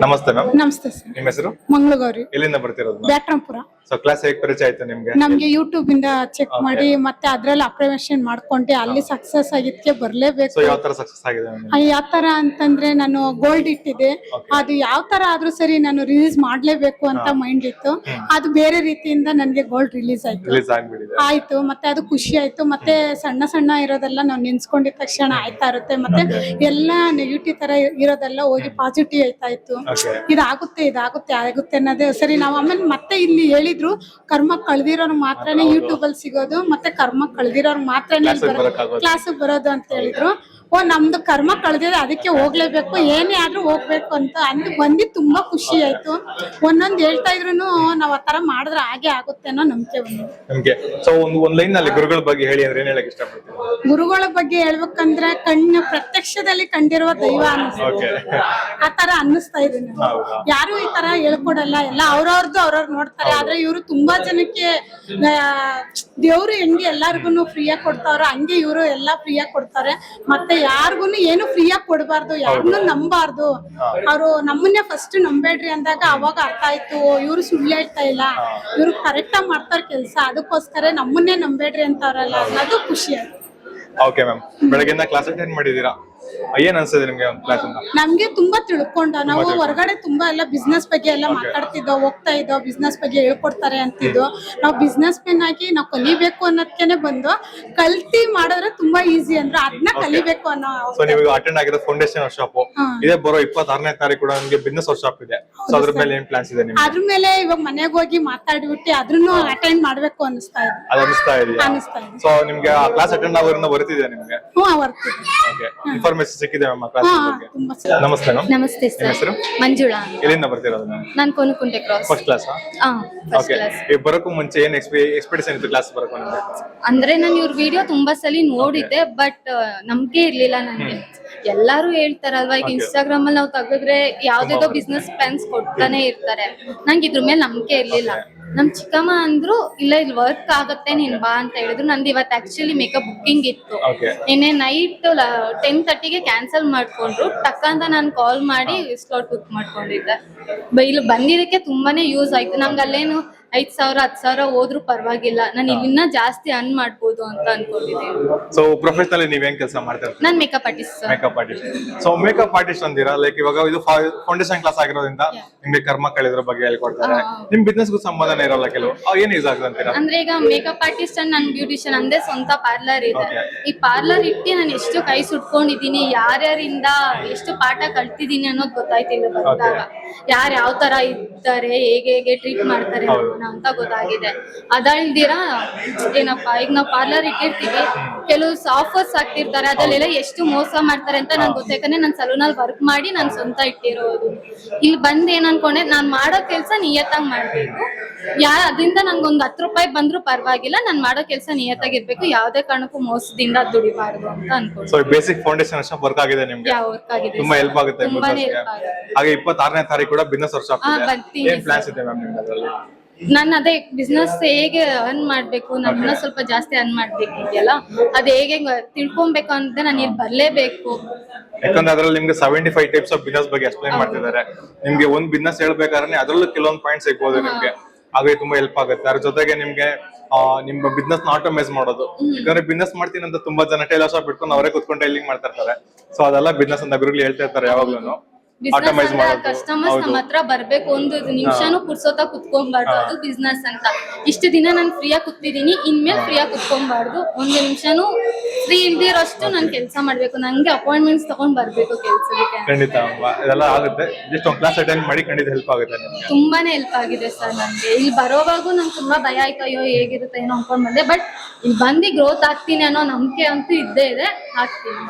ನಮಸ್ತೆ ಮ್ಯಾಮ್. ನಮಸ್ತೆ ಸರ್. ನಿಮ್ಮ ಹೆಸರು? ಮಂಗಳಗೌರಿ, ಎಲ್ಲಿಂದ ಬರ್ತಿರೋದು? ಬ್ಯಾಟ್ರಾಂಪುರ. ಸೊ ಕ್ಲಾಸ್ ಹೇಗೆ ಪರಿಚಯ ಆಯ್ತು ನಿಮ್ಗೆ? ನಮ್ಗೆ ಯೂಟ್ಯೂಬ್ ಇಂದ ಚೆಕ್ ಮಾಡಿ ಮತ್ತೆ ಅದ್ರಲ್ಲಿ ಅಪ್ರಿವೇಷನ್ ಮಾಡ್ಕೊಂಡೆ, ಅಲ್ಲಿ ಸಕ್ಸಸ್ ಆಗಿದ್ಕೆ ಬರ್ಲೇಬೇಕು. ಸೊ ಯಾವ ತರ ಸಕ್ಸಸ್ ಆಗಿದೆ ನಿಮ್ಗೆ? ಯಾವ ತರ ಅಂತಂದ್ರೆ ನಾನು ಗೋಲ್ಡ್ ಇಟ್ಟಿದೆ, ಅದು ಯಾವ ತರ ಆದ್ರೂ ಸರಿ ನಾನು ರಿಲೀಸ್ ಮಾಡ್ಲೇಬೇಕು ಅಂತ ಮೈಂಡ್ ಇತ್ತು. ಅದು ಬೇರೆ ರೀತಿಯಿಂದ ನನ್ಗೆ ಗೋಲ್ಡ್ ರಿಲೀಸ್ ಆಯ್ತು. ರಿಲೀಸ್ ಆಗ್ಬಿಟ್ಟಿದೆ. ಆಯ್ತು, ಮತ್ತೆ ಅದು ಖುಷಿ ಆಯ್ತು. ಮತ್ತೆ ಸಣ್ಣ ಸಣ್ಣ ಇರೋದೆಲ್ಲ ನಾವು ನೆನ್ಸ್ಕೊಂಡಿದ ತಕ್ಷಣ ಆಯ್ತಾ ಇರುತ್ತೆ. ಮತ್ತೆ ಎಲ್ಲಾ ನೆಗೆಟಿವ್ ತರ ಇರೋದೆಲ್ಲ ಹೋಗಿ ಪಾಸಿಟಿವ್ ಆಯ್ತಾ ಇತ್ತು. ಇದಾಗುತ್ತೆ ಆಗುತ್ತೆ ಅನ್ನೋದೇ ಸರಿ. ನಾವು ಆಮೇಲೆ ಮತ್ತೆ ಇಲ್ಲಿ ಹೇಳಿದ್ರು, ಕರ್ಮ ಕಳ್ದಿರೋರು ಮಾತ್ರನೇ ಯೂಟ್ಯೂಬ್ ಅಲ್ಲಿ ಸಿಗೋದು, ಮತ್ತೆ ಕರ್ಮ ಕಳ್ದಿರೋರು ಮಾತ್ರನೇ ಕ್ಲಾಸ್ ಬರೋದು ಅಂತ ಹೇಳಿದ್ರು. ನಮ್ದು ಕರ್ಮ ಕಳ್ದಿದೆ, ಅದಕ್ಕೆ ಹೋಗ್ಲೇಬೇಕು, ಏನೇ ಆದ್ರೂ ಹೋಗ್ಬೇಕು ಅಂತ ಅಂದು ಬಂದಿದ್ದು ತುಂಬಾ ಖುಷಿ ಆಯ್ತು. ಒಂದೊಂದ್ ಹೇಳ್ತಾ ಇದ್ರು ನಾವ್ ಆತರ ಮಾಡಿದ್ರೆ ಹಾಗೆ ಆಗುತ್ತೆ ಅನ್ನೋ ನಂಬಿಕೆ ಬಂದಿದೆ. ಸೊ ಒಂದ್ ಲೈನ್ ನಲ್ಲಿ ಗುರುಗಳ ಬಗ್ಗೆ ಹೇಳಿ ಅಂದ್ರೆ ಏನ್ ಹೇಳಕ್ ಇಷ್ಟಪಡ್ತೀನಿ? ಗುರುಗಳ ಬಗ್ಗೆ ಹೇಳ್ಬೇಕಂದ್ರೆ ಪ್ರತ್ಯಕ್ಷದಲ್ಲಿ ಕಂಡಿರುವ ದೈವ ಅನ್ನಿಸ್ತದೆ, ಆತರ ಅನ್ನಿಸ್ತಾ ಇದೆ. ಯಾರು ಈ ತರ ಹೇಳ್ಕೊಡಲ್ಲ, ಎಲ್ಲ ಅವ್ರವ್ರು ನೋಡ್ತಾರೆ. ಆದ್ರೆ ಇವ್ರು ತುಂಬಾ ಜನಕ್ಕೆ ದೇವ್ರು ಹೆಂಗೆ ಎಲ್ಲಾರ್ಗು ಫ್ರೀಯಾಗಿ ಕೊಡ್ತಾವ್ರ ಹಂಗೆ ಇವ್ರು ಎಲ್ಲಾ ಫ್ರೀಯಾಗಿ ಕೊಡ್ತಾರೆ. ಮತ್ತೆ ಯಾರಿಗೂನು ಏನು ಫ್ರೀಯಾಗಿ ಕೊಡಬಾರ್ದು, ಯಾರನ್ನು ನಂಬಾರ್ದು. ಅವ್ರು ನಮ್ಮನ್ನೇ ಫಸ್ಟ್ ನಂಬೇಡ್ರಿ ಅಂದಾಗ ಅವಾಗ ಅರ್ಥ ಆಯ್ತು, ಇವ್ರು ಸುಳ್ಳು ಹೇಳ್ತಾ ಇಲ್ಲ, ಇವ್ರು ಕರೆಕ್ಟ್ ಆಗಿ ಮಾಡ್ತಾರ ಕೆಲ್ಸ, ಅದಕ್ಕೋಸ್ಕರ ನಮ್ಮನ್ನೇ ನಂಬೇಡ್ರಿ ಅಂತಾರಲ್ಲ ಅನ್ನೋದು ಖುಷಿ ಆಯ್ತು. ಓಕೆ ಮ್ಯಾಮ್, ಬೆಳಗ್ಗೆಯಿಂದ ಕ್ಲಾಸ್ ಅಟೆಂಡ್ ಮಾಡಿದೀರಾ, ಏನ್ ಅನ್ಸುತ್ತೆ ನಿಮ್ಗೆ ಕ್ಲಾಸ್ ಇಂದ? ನಮ್ಗೆ ತುಂಬಾ ತಿಳ್ಕೊಂಡ. ನಾವು ಹೊರಗಡೆ ತುಂಬಾ ಎಲ್ಲ ಬಿಸ್ನೆಸ್ ಬಗ್ಗೆ ಎಲ್ಲ ಮಾತಾಡ್ತಿದ್ದೋ, ಹೋಗ್ತಾ ಇದ್ದೋ, ಬಿಸ್ನೆಸ್ ಬಗ್ಗೆ ಹೇಳ್ಕೊಡ್ತಾರೆ ಅಂತಿದ್ದು. ನಾವು ಬಿಸ್ನೆಸ್ ಮೆನ್ ಆಗಿ ನಾವು ಕಲಿಬೇಕು ಅನ್ನೋದಕ್ಕೆ ಬಂದು ಕಲ್ತಿ ಮಾಡಿದ್ರೆ ತುಂಬಾ ಈಸಿ ಅಂದ್ರೆ ಅದನ್ನ ಕಲಿಬೇಕು ಅನ್ನೋ. ಸೊ ನೀವು ಅಟೆಂಡ್ ಆಗಿರೋ ಫೌಂಡೇಶನ್ ವರ್ಕ್ಶಾಪ್ ಇದೇ ಬರೋ 26ನೇ ತಾರೀಕು ಕೂಡ ನಿಮಗೆ ಬಿಸ್ನೆಸ್ ವರ್ಕ್ಶಾಪ್ ಇದೆ. ಸೊ ಅದ್ರ ಮೇಲೆ ಏನ್ ಪ್ಲಾನ್ಸ್ ಇದೆ ನಿಮ್ಗೆ? ಅದ್ರ ಮೇಲೆ ಇವಾಗ ಮನೆಗೆ ಹೋಗಿ ಮಾತಾಡ್ಬಿಟ್ಟು ಅದ್ರನ್ನು ಅಟೆಂಡ್ ಮಾಡ್ಬೇಕು ಅನಿಸ್ತಾ ಇದೆ. ಅದು ಅನಿಸ್ತಾ ಇದೆ. ಸೊ ನಿಮ್ಗೆ ಆ ಕ್ಲಾಸ್ ಅಟೆಂಡ್ ಆಗೋದ್ರಿಂದ ಬರ್ತಿದೆ ನಿಮ್ಗೆ? ಓಕೆ, ಇನ್ಫಾರ್ಮೇಶನ್ ಸಿಕ್ಕಿದೆ ಮ್ಯಾಮ್ ಕ್ಲಾಸ್ ಬಗ್ಗೆ. ನಮಸ್ತೆ ಮ್ಯಾಮ್. ನಮಸ್ತೆ ಸರ್. ಹೆಸರು? ಮಂಜುಳಾ. ಎಲ್ಲಿಂದ ಬರ್ತಿರೋದು ಮ್ಯಾಮ್? ನಾನು Konakunte cross. First class? First class. ಈ ಬರೋಕ್ಕೂ ಮುಂಚೆ ಏನ್ ಎಕ್ಸ್ಪೆಕ್ಟೇಷನ್ ಇತ್ತು ಕ್ಲಾಸ್ ಬರೋಕ್ಕೂ ನಿಮ್ಗೆ? ಅಂದ್ರೆ ನಾನು ಇವ್ರ ವಿಡಿಯೋ ತುಂಬಾ ಸಲ ನೋಡಿದ್ದೆ, ಬಟ್ ನಂಬಿಕೆ ಇರ್ಲಿಲ್ಲ ನನಗೆ. ಎಲ್ಲಾರು ಹೇಳ್ತಾರಲ್ವಾ, ಈಗ ಇನ್ಸ್ಟಾಗ್ರಾಮ್ ಅಲ್ಲಿ ನಾವು ತೆಗೆದ್ರೆ ಯಾವ್ದೇದೋ ಬಿಸ್ನೆಸ್ ಪ್ಲಾನ್ಸ್ ಕೊಡ್ತಾನೆ ಇರ್ತಾರೆ. ನಂಗೆ ಇದ್ರ ಮೇಲೆ ನಂಬಿಕೆ ಇರ್ಲಿಲ್ಲ. ನಮ್ ಚಿಕ್ಕಮ್ಮ ಅಂದ್ರು, ಇಲ್ಲ ಇಲ್ಲಿ ವರ್ಕ್ ಆಗತ್ತೆ, ನೀನ್ ಬಾ ಅಂತ ಹೇಳಿದ್ರು. ನಂದು ಇವತ್ತು ಆಕ್ಚುಲಿ ಮೇಕಪ್ ಬುಕ್ಕಿಂಗ್ ಇತ್ತು. ನಿನ್ನೆ ನೈಟ್ 10:30ಗೆ ಕ್ಯಾನ್ಸಲ್ ಮಾಡ್ಕೊಂಡ್ರು. ಟಕ್ ಅಂತ ನಾನು ಕಾಲ್ ಮಾಡಿ ಸ್ಲಾಟ್ ಬುಕ್ ಮಾಡ್ಕೊಂಡಿದ್ದೆ. ಇಲ್ಲಿ ಬಂದಿದ್ದಕ್ಕೆ ತುಂಬಾನೇ ಯೂಸ್ ಆಯ್ತು. ನಂಗೆ ಅಲ್ಲೇನು 5,000 10,000 ಹೋದ್ರು ಪರವಾಗಿಲ್ಲ, ನಾನು ಇನ್ನ ಜಾಸ್ತಿ ಅರ್ನ್ ಮಾಡ್ಬೋದು ಅಂತ ಅನ್ಕೊಂಡಿದ್ದೀನಿ. ಸೊ ಪ್ರೊಫೆಷನಲಿ ನೀವ್ ಹೆಂಗ್ ಕೆಲಸ ಮಾಡ್ತೀರಾ? ನಾನ್ makeup artist. Makeup artist. So makeup artist ಅಂದಿರಾ, ಲೈಕ್ ಇವಾಗ ಇದು ಫೌಂಡೇಶನ್ ಕ್ಲಾಸ್ ಆಗಿರೋದ್ರಿಂದ ನಿಮ್ಗೆ ಕರ್ಮ ಕಳೆದ್ರ ಬಗ್ಗೆ ಹೇಳ್ಕೊಡ್ತಾರೆ. ನಿಮ್ ಬಿಸ್ನೆಸ್ ಗೂ ಸಂಬಂಧನೇ ಇರಲ್ಲ ಕೆಲವು, ಏನ್ ಯೂಸ್ ಆಗುತ್ತೆ ಅಂತೀರಾ? ಅಂದ್ರೆ ಈಗ ಮೇಕಪ್ ಆರ್ಟಿಸ್ಟ್ ಅಂಡ್ ನನ್ ಬ್ಯೂಟಿಷಿಯನ್ ಅಂದೇ ಸ್ವಂತ ಪಾರ್ಲರ್ ಇದೆ. ಈ ಪಾರ್ಲರ್ ಇಟ್ಟು ನಾನು ಎಷ್ಟು ಕೈ ಸುಟ್ಕೊಂಡಿದೀನಿ, ಯಾರ್ಯಾರಿಂದ ಎಷ್ಟು ಪಾಠ ಕಲ್ತಿದೀನಿ ಅನ್ನೋದು ಗೊತ್ತಾಯ್ತಿಲ್ಲ. ಬಂದಾಗ ಯಾರು ಯಾವ ತರ ಇರ್ತಾರೆ, ಹೇಗೆ ಟ್ರೀಟ್ ಮಾಡ್ತಾರೆ ಅಂತ ಗೊತ್ತಾಗಿದೆ. ಅದಲ್ದಿರಾ ಏನಪ್ಪಾ, ಈಗ ನಾವ್ ಪಾರ್ಲರ್ ಇಟ್ಟಿರ್ತೀವಿ, ಕೆಲವು ಆಫರ್ಸ್ ಆಗ್ತಿರ್ತಾರೆ, ಅದ್ರಲ್ಲೆಲ್ಲ ಎಷ್ಟು ಮೋಸ ಮಾಡ್ತಾರೆ ಅಂತ ನಂಗೆ ಗೊತ್ತಾಯ್ತಾನೆ. ನಾನು ಸಲೂನಲ್ಲಿ ವರ್ಕ್ ಮಾಡಿ ನಾನು ಸ್ವಂತ ಇಟ್ಟಿರೋದು. ಇಲ್ಲಿ ಬಂದ್ ಏನ್ ಅನ್ಕೊಂಡೆ, ನಾನ್ ಮಾಡೋ ಕೆಲ್ಸ ನಿಯತ್ತಾಗಿ ಮಾಡ್ಬೇಕು. ಅದರಿಂದ ನಂಗೊಂದ್ 10 ರೂಪಾಯಿ ಬಂದ್ರು ಪರವಾಗಿಲ್ಲ, ನಾನ್ ಮಾಡೋ ಕೆಲ್ಸ ನಿಯತ್ತಾಗಿರ್ಬೇಕು, ಯಾವ್ದೇ ಕಾರಣಕ್ಕೂ ಮೋಸದಿಂದ ದುಡಿಬಾರ್ದು ಅಂತ ಅನ್ಕೊಂಡು. ಸೊ ಬೇಸಿಕ್ ಫೌಂಡೇಶನ್ ವರ್ಕ್ ಆಗಿದೆ ನಿಮ್ಗೆ? ವರ್ಕ್ ಆಗಿದೆ, ತುಂಬಾ ಹೆಲ್ಪ್ ಆಗುತ್ತೆ. ತುಂಬಾನೇ ಹೆಲ್ಪ್ ಆಗುತ್ತೆ. ಹಾಗೆ 26ನೇ ತಾರೀಕು ಕೂಡ ಬಿಸ್ನೆಸ್ ವರ್ಕ್ಶಾಪ್ ಇದೆ. ಏನ್ ಪ್ಲಾನ್ಸ್ ಇದೆ ಮ್ಯಾಮ್ ನಿಮ್ಗೆ ಅದರಲ್ಲಿ? ನಾನು ಅದೇ ಬಿಸ್ನೆಸ್ ಹೇಗೆ ಅರ್ನ್ ಮಾಡ್ಬೇಕು, ನನ್ನ ಸ್ವಲ್ಪ ಜಾಸ್ತಿ ಅರ್ನ್ ಮಾಡ್ಬೇಕಿದೆಯಲ್ಲ, ಅದ್ ಹೇಗೆ ತಿಳ್ಕೊಬೇಕು ಅಂತ ನಾನು ಇಲ್ಲಿ ಬರ್ಲೇಬೇಕು. ಯಾಕಂದ್ರೆ ಅದ್ರಲ್ಲಿ ನಿಮ್ಗೆ 75 ಟೈಪ್ಸ್ ಆಫ್ ಬಿಸ್ನೆಸ್ ಬಗ್ಗೆ ಎಕ್ಸ್ಪ್ಲೈನ್ ಮಾಡ್ತಿದ್ದಾರೆ. ನಿಮ್ಗೆ ಒಂದ್ ಬಿಸ್ನೆಸ್ ಹೇಳ್ಬೇಕಾದ್ರೆ ಅದ್ರಲ್ಲೂ ಕೆಲವೊಂದು ಪಾಯಿಂಟ್ ಸಿಗ್ಬೋದು ನಿಮ್ಗೆ, ಹಾಗೆ ತುಂಬಾ ಹೆಲ್ಪ್ ಆಗುತ್ತೆ. ಅದ್ರ ಜೊತೆಗೆ ನಿಮ್ಗೆ ನಿಮ್ಮ ಬಿಸ್ನೆಸ್ ನ ಆಟೋಮೈಸ್ ಮಾಡೋದು. ಯಾಕಂದ್ರೆ ಬಿಸ್ನೆಸ್ ಮಾಡ್ತೀನಿ ಅಂತ ತುಂಬಾ ಜನ ಟೈಲರ್ ಶಾಪ್ ಇಟ್ಕೊಂಡು ಅವರೇ ಕುತ್ಕೊಂಡು ಟೈಲಿಂಗ್ ಮಾಡ್ತಾ ಇರ್ತಾರೆ. ಸೊ ಅದೆಲ್ಲ ಬಿಸ್ನೆಸ್ ಅಂತ ಗುರುಗಳು ಹೇಳ್ತಾ ಇರ್ತಾರೆ ಯಾವಾಗ್ಲೂ. ಕಸ್ಟಮರ್ಸ್ ನಮ್ಮ ಹತ್ರ ಬರ್ಬೇಕು, ಒಂದು ನಿಮಿಷನೂ ಪುರ್ಸೋತ ಕುತ್ಕೊಂಡ್ಬಾರ್ದು, ಅದು ಬಿಸ್ನೆಸ್ ಅಂತ. ಇಷ್ಟು ದಿನ ನಾನು ಫ್ರೀಯಾಗಿ ಕೂತಿದೀನಿ, ಇನ್ಮೇಲೆ ಫ್ರೀಯಾಗಿ ಕುತ್ಕೊಂಡ್ಬಾರ್ದು. ಒಂದು ನಿಮಿಷನೂ ಫ್ರೀ ಇಲ್ದಿರೋಷ್ಟು ನಾನು ಕೆಲಸ ಮಾಡ್ಬೇಕು. ನಂಗೆ ಅಪಾಯಿಂಟ್ಮೆಂಟ್ಸ್ ತಗೊಂಡ್ ಬರ್ಬೇಕು ಕೆಲ್ಸಕ್ಕೆ. ಖಂಡಿತ ಇದೆಲ್ಲ ಆಗುತ್ತೆ. ಜಸ್ಟ್ ಒಂದು ಕ್ಲಾಸ್ ಅಟೆಂಡ್ ಮಾಡಿ ಖಂಡಿತ ಹೆಲ್ಪ್ ಆಗುತ್ತೆ ನಿಮ್ಗೆ. ತುಂಬಾನೇ ಹೆಲ್ಪ್ ಆಗಿದೆ ಸರ್. ನನ್ಗೆ ಇಲ್ಲಿ ಬರೋವಾಗೂ ನಂಗೆ ತುಂಬಾ ಭಯ ಆಯ್ತು, ಅಯ್ಯೋ ಹೇಗಿರುತ್ತೆ ಏನೋ ಅನ್ಕೊಂಡ್ ಬಂದೆ. ಬಟ್ ಇಲ್ಲಿ ಬಂದು ಗ್ರೋತ್ ಆಗ್ತೀನಿ ಅನ್ನೋ ನಂಬಿಕೆ ಅಂತೂ ಇದ್ದೇ ಇದೆ, ಆಗ್ತೀನಿ.